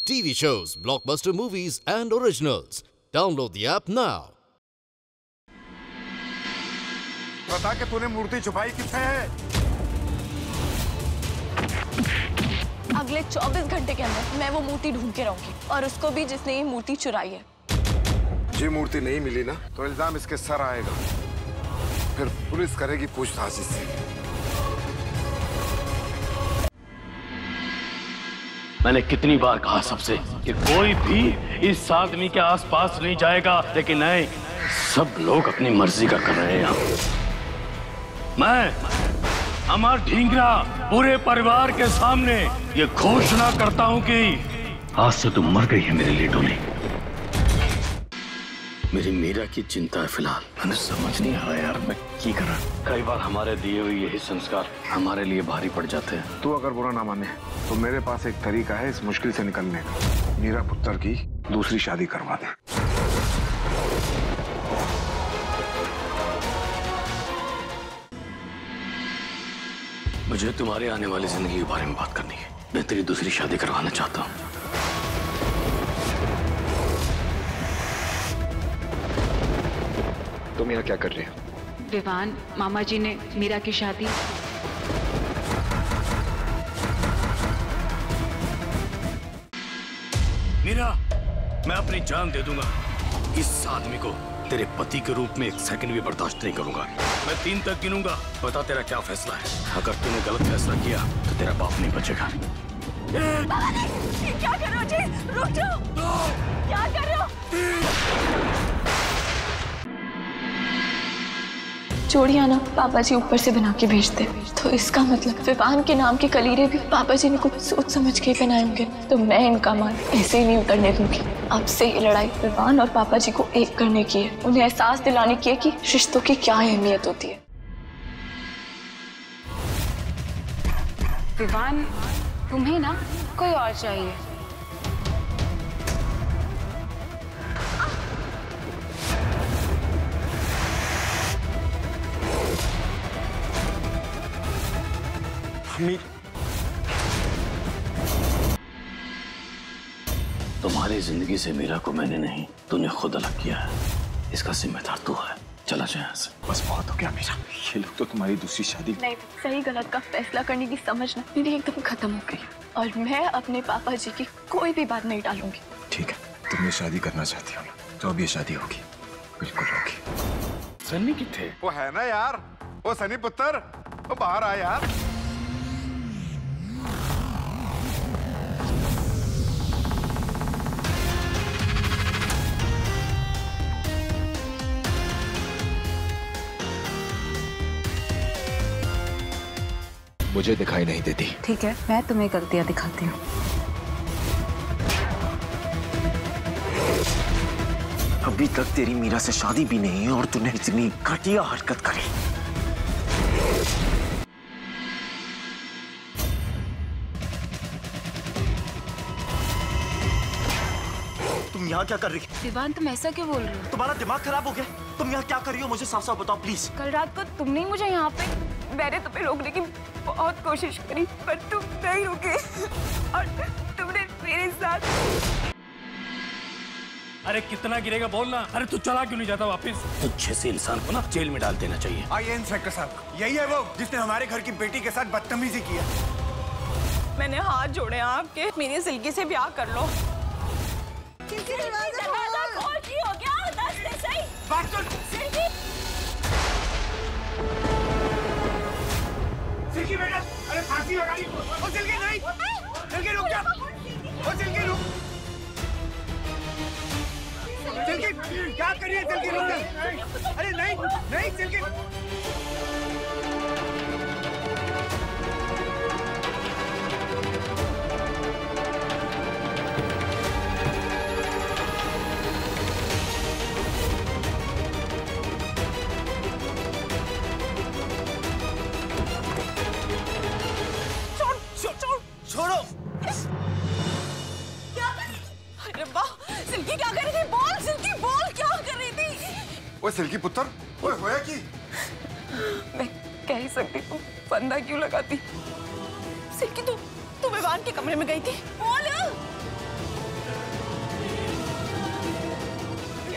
TV shows, blockbuster movies, and originals. Download the app now. बता के तूने मूर्ति छुपाई किससे है? अगले 24 घंटे के अंदर मैं वो मूर्ति ढूंढ के रहूंगी और उसको भी जिसने ये मूर्ति चुराई है। ये मूर्ति नहीं मिली ना तो इल्जाम इसके सर आएगा, फिर पुलिस करेगी पूछताछ इससे। मैंने कितनी बार कहा सबसे कि कोई भी इस आदमी के आसपास नहीं जाएगा, लेकिन नहीं, सब लोग अपनी मर्जी का कर रहे हैं। मैं अमर ढींगरा पूरे परिवार के सामने ये घोषणा करता हूं कि आज से तुम मर गई है मेरे लिए टोनी। मेरी मीरा की चिंता है फिलहाल। मैंने समझ नहीं आ रहा यार मैं क्या करा। कई बार हमारे दिए हुए यही संस्कार हमारे लिए भारी पड़ जाते हैं। तू अगर बुरा ना माने तो मेरे पास एक तरीका है इस मुश्किल से निकलने का। मीरा पुत्र की दूसरी शादी करवा दे। मुझे तुम्हारे आने वाली जिंदगी के बारे में बात करनी है। मैं तेरी दूसरी शादी करवाना चाहता हूँ। तुम यहाँ क्या कर रही हो? विवान, मामा जी ने मीरा की शादी। मीरा, मैं अपनी जान दे दूंगा। इस आदमी को तेरे पति के रूप में एक सेकंड भी बर्दाश्त नहीं करूंगा। मैं 3 तक गिनूंगा। बता तेरा क्या फैसला है। अगर तूने गलत फैसला किया तो तेरा बाप नहीं बचेगा। बाबा नहीं, क्या कर रहे हो जी? रुक जाओ। क्या कर रहे हो? चूड़ियां ना पापा जी ऊपर से बना के भेजते, तो इसका मतलब विवान के नाम के कलीरे भी पापा जी ने कुछ सोच समझ के बनाए होंगे। तो मैं इनका मान ऐसे ही नहीं उतरने दूंगी। अब से ये लड़ाई विवान और पापा जी को एक करने की है, उन्हें एहसास दिलाने की है कि रिश्तों की क्या अहमियत होती है। विवान, तुम्हें ना कोई और चाहिए। तुम्हारी जिंदगी से मीरा को मैंने नहीं, तूने खुद अलग किया है। इसका जिम्मेदार तू है। चला जाए यहाँ से। बस बहुत हो गया मीरा। ये लोग तो तुम्हारी दूसरी शादी नहीं, सही गलत का फैसला करने की समझ ना मेरी एकदम खत्म हो गई और मैं अपने पापा जी की कोई भी बात नहीं टालूंगी। ठीक है, तुम ये शादी करना चाहती हो ना, तो अब ये शादी होगी, बिल्कुल होगी। सन्नी किथे? वो है ना यार, वो सनी पुत्र, वो बाहर आ यार। मुझे दिखाई नहीं देती। ठीक है, मैं तुम्हें गलतियां दिखाती हूँ। अभी तक तेरी मीरा से शादी भी नहीं है और तूने इतनी घटिया हरकत करी। तुम यहाँ क्या कर रही हो? विवान, तुम ऐसा क्यों बोल रहे हो? तुम्हारा दिमाग खराब हो गया? तुम यहाँ क्या कर रही हो? मुझे साफ साफ बताओ प्लीज। कल रात को तुमने ही मुझे यहाँ पे, मैंने तुम्हें रोकने की बहुत कोशिश करी पर तुम नहीं रुके और तुमने मेरे साथ। अरे कितना गिरेगा बोलना। अरे तू चला क्यों नहीं जाता वापस? तुझे से इंसान को ना जेल में डाल देना चाहिए। आइए इंस्पेक्टर साहब, यही है वो जिसने हमारे घर की बेटी के साथ बदतमीजी किया। मैंने हाथ जोड़े आपके, मेरी सिल्की से ब्याह कर लो। हो गया, दस दे सही। बात सुन। सिल्की बेटा, अरे फांसी लगा दी। ओ सिल्की नहीं, सिल्की रुक जा। ओ सिल्की रुक। सिल्की क्या कर रही है? सिल्की रुक जा। अरे नहीं, नहीं सिल्की। छोड़ो। अरे वाह, सिल्की क्या कर रही थी? बोल सिल्की, बोल क्या कर रही थी? वो सिल्की पुत्र, वो होया की? मैं कह ही सकती हूँ, फंदा क्यों लगाती? सिल्की तू विवान के कमरे में गई थी? बोल।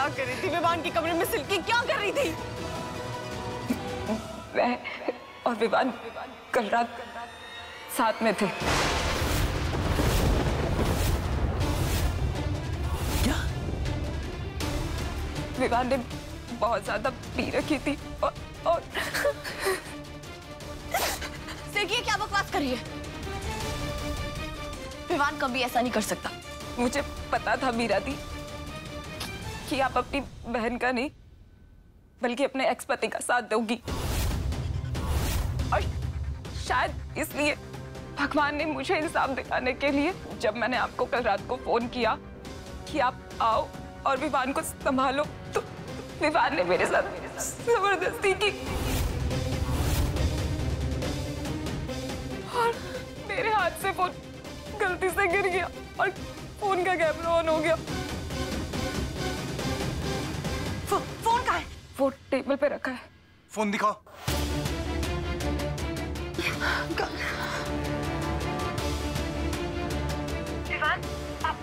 क्या कर रही थी विवान के कमरे में? सिल्की क्या कर रही थी? मैं और विवान कल रात साथ में थे। क्या? विवान ने बहुत ज्यादा पी रखी थी और सिल्की क्या बकवास कर रही है? विवान कभी ऐसा नहीं कर सकता। मुझे पता था मीरा दी कि आप अपनी बहन का नहीं बल्कि अपने एक्स पति का साथ दोगी, और शायद इसलिए भगवान ने मुझे इंसाफ दिखाने के लिए जब मैंने आपको कल रात को फोन किया कि आप आओ और विवान को संभालो, तो विवान ने मेरे साथ जबरदस्ती की और मेरे हाथ से फोन गलती से गिर गया और फोन का कैमरा ऑन हो गया। फोन कहाँ है? फोन टेबल पे रखा है। फोन दिखाओ। विवान, आप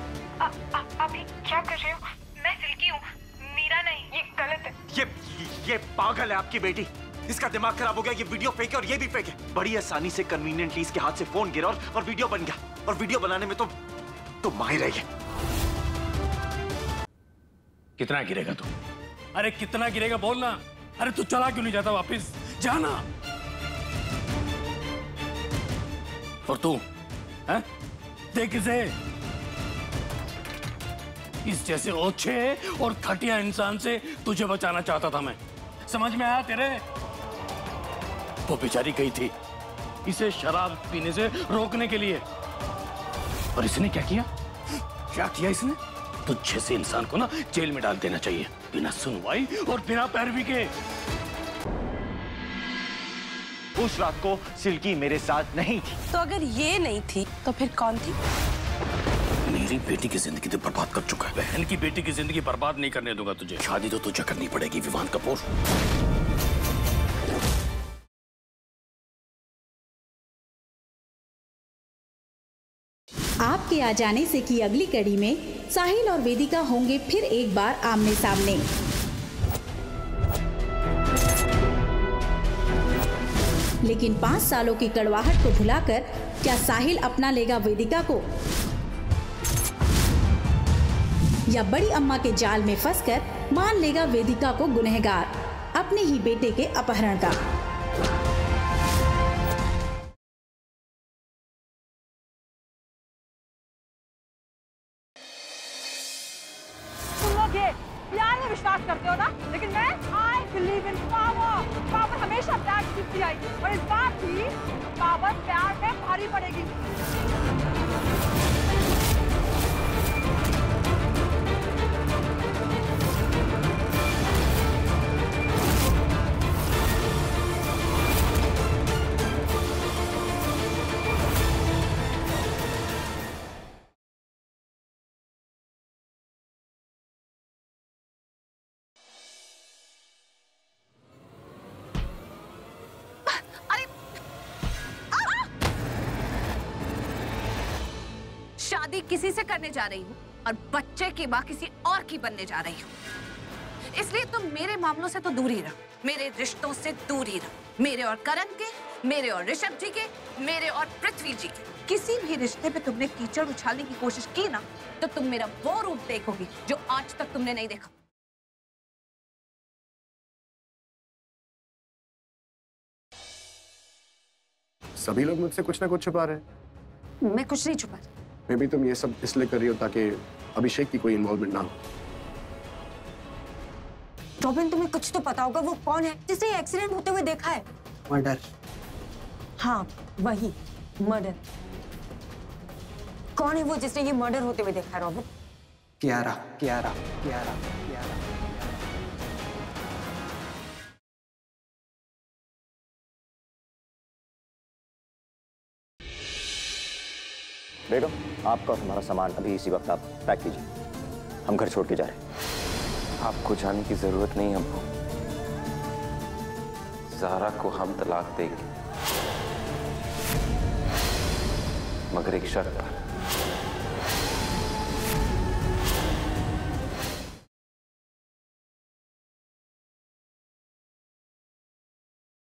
क्या कर रहे हो? मैं सिल्की हूँ, मीरा नहीं। ये गलत है। ये पागल है आपकी बेटी। इसका दिमाग खराब हो गया। ये वीडियो फेक है और ये भी फेक है। बड़ी आसानी से कन्वीनियंटली इसके हाथ से फोन गिरा और वीडियो बन गया। और वीडियो बनाने में तो माहिर है ये। कितना गिरेगा तू? अरे कितना गिरेगा बोलना। अरे तू चला क्यों नहीं जाता वापिस? जाना। और तू हैं? देख इसे, इस जैसे ओछे और घटिया इंसान से तुझे बचाना चाहता था मैं। समझ में आया तेरे? वो बेचारी गई थी इसे शराब पीने से रोकने के लिए, और इसने क्या किया? क्या किया इसने? तुझ जैसे इंसान को ना जेल में डाल देना चाहिए, बिना सुनवाई और बिना पैरवी के। उस रात को सिल्की मेरे साथ नहीं थी। तो अगर ये नहीं थी तो फिर कौन थी? मेरी बेटी की जिंदगी तो बर्बाद कर चुका है। बहन की बेटी की जिंदगी बर्बाद नहीं करने दूंगा तुझे। शादी तो तुझे करनी पड़ेगी विवान कपूर। आपके आ जाने से की अगली कड़ी में साहिल और वेदिका होंगे फिर एक बार आमने सामने। लेकिन 5 सालों की कड़वाहट को भुलाकर क्या साहिल अपना लेगा वेदिका को, या बड़ी अम्मा के जाल में फंसकर मान लेगा वेदिका को गुनहगार अपने ही बेटे के अपहरण का। प्यार में विश्वास करते हो ना, लेकिन मैं I believe in power। Power हमेशा बैक जीतती आई, और इस बार भी पावर प्यार में भारी पड़ेगी। शादी किसी से करने जा रही हूँ और बच्चे की माँ किसी और की बनने जा रही हूँ, इसलिए तुम मेरे मामलों से तो दूर ही रहो, मेरे रिश्तों से दूर ही रहो। मेरे और करण के, मेरे और ऋषभ जी के, मेरे और पृथ्वी जी के। किसी भी रिश्ते पे तुमने कीचड़ उछालने की कोशिश की ना, तो तुम मेरा वो रूप देखोगी जो आज तक तुमने नहीं देखा। सभी लोग मुझसे कुछ ना कुछ छुपा रहे हैं। मैं कुछ नहीं छुपा रही। मे बी तुम ये सब इसलिए कर रही हो ताकि अभिषेक की कोई इन्वॉल्वमेंट ना हो। रॉबिन, तुम्हें कुछ तो पता होगा, वो कौन है जिसने एक्सीडेंट होते हुए देखा है? मर्डर। हाँ वही, मर्डर। कौन है वो जिसने ये मर्डर होते हुए देखा है रॉबिन? कियारा, कियारा, कियारा, कियारा। बेगम, आपका और हमारा सामान अभी इसी वक्त आप पैक कीजिए, हम घर छोड़ के जा रहे हैं। आपको जाने की जरूरत नहीं हमको। ज़ारा को हम तलाक देंगे, मगर एक शर्त पर।